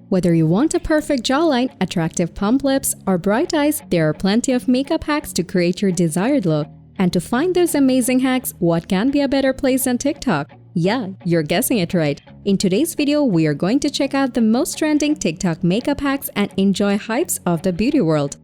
Whether you want a perfect jawline, attractive plump lips, or bright eyes, there are plenty of makeup hacks to create your desired look. And to find those amazing hacks, what can be a better place than TikTok? Yeah, you're guessing it right. In today's video, we are going to check out the most trending TikTok makeup hacks and enjoy hypes of the beauty world.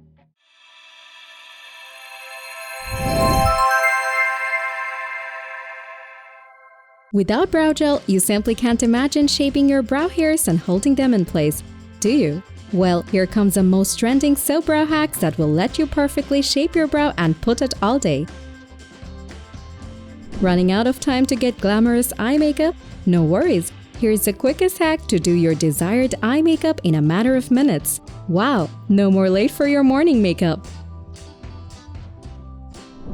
Without brow gel, you simply can't imagine shaping your brow hairs and holding them in place, do you? Well, here comes the most trending brow hacks that will let you perfectly shape your brow and put it all day. Running out of time to get glamorous eye makeup? No worries, here's the quickest hack to do your desired eye makeup in a matter of minutes. Wow, no more late for your morning makeup!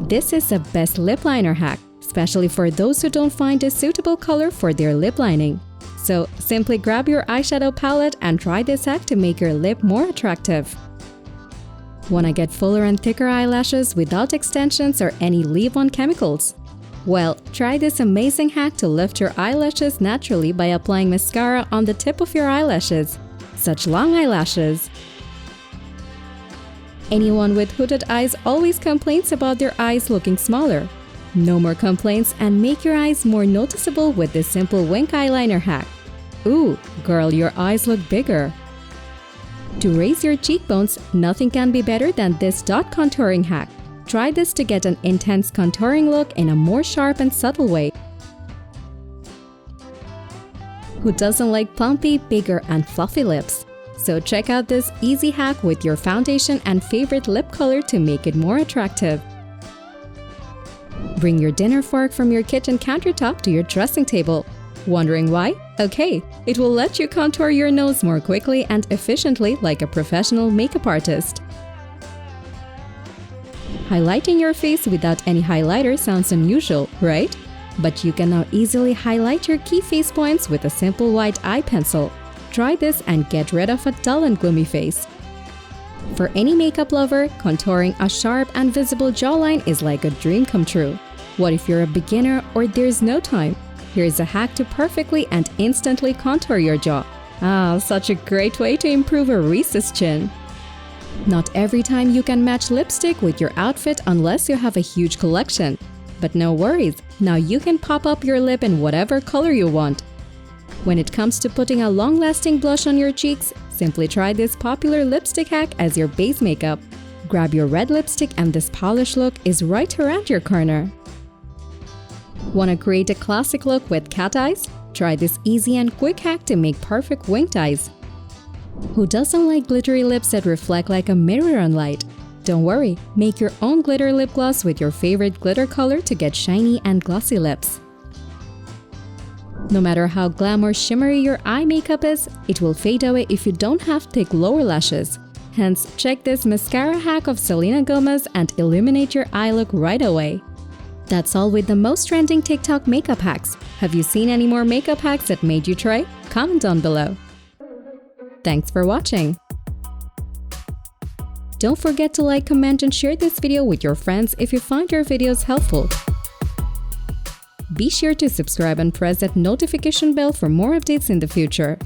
This is the best lip liner hack, especially for those who don't find a suitable color for their lip lining. So simply grab your eyeshadow palette and try this hack to make your lip more attractive. Wanna get fuller and thicker eyelashes without extensions or any leave-on chemicals? Well, try this amazing hack to lift your eyelashes naturally by applying mascara on the tip of your eyelashes. Such long eyelashes! Anyone with hooded eyes always complains about their eyes looking smaller. No more complaints and make your eyes more noticeable with this simple wink eyeliner hack. Ooh, girl, your eyes look bigger! To raise your cheekbones, nothing can be better than this dot contouring hack. Try this to get an intense contouring look in a more sharp and subtle way. Who doesn't like plumpy, bigger, and fluffy lips? So check out this easy hack with your foundation and favorite lip color to make it more attractive. Bring your dinner fork from your kitchen countertop to your dressing table. Wondering why? Okay, it will let you contour your nose more quickly and efficiently like a professional makeup artist. Highlighting your face without any highlighter sounds unusual, right? But you can now easily highlight your key face points with a simple white eye pencil. Try this and get rid of a dull and gloomy face. For any makeup lover, contouring a sharp and visible jawline is like a dream come true. What if you're a beginner or there's no time? Here's a hack to perfectly and instantly contour your jaw. Ah, such a great way to improve a recessed chin. Not every time you can match lipstick with your outfit unless you have a huge collection. But no worries, now you can pop up your lip in whatever color you want. When it comes to putting a long-lasting blush on your cheeks, simply try this popular lipstick hack as your base makeup. Grab your red lipstick and this polished look is right around your corner. Wanna create a classic look with cat eyes? Try this easy and quick hack to make perfect winked eyes. Who doesn't like glittery lips that reflect like a mirror on light? Don't worry, make your own glitter lip gloss with your favorite glitter color to get shiny and glossy lips. No matter how glam or shimmery your eye makeup is, it will fade away if you don't have thick lower lashes. Hence, check this mascara hack of Selena Gomez and illuminate your eye look right away. That's all with the most trending TikTok makeup hacks. Have you seen any more makeup hacks that made you try? Comment down below. Thanks for watching. Don't forget to like, comment, and share this video with your friends if you find your videos helpful. Be sure to subscribe and press that notification bell for more updates in the future.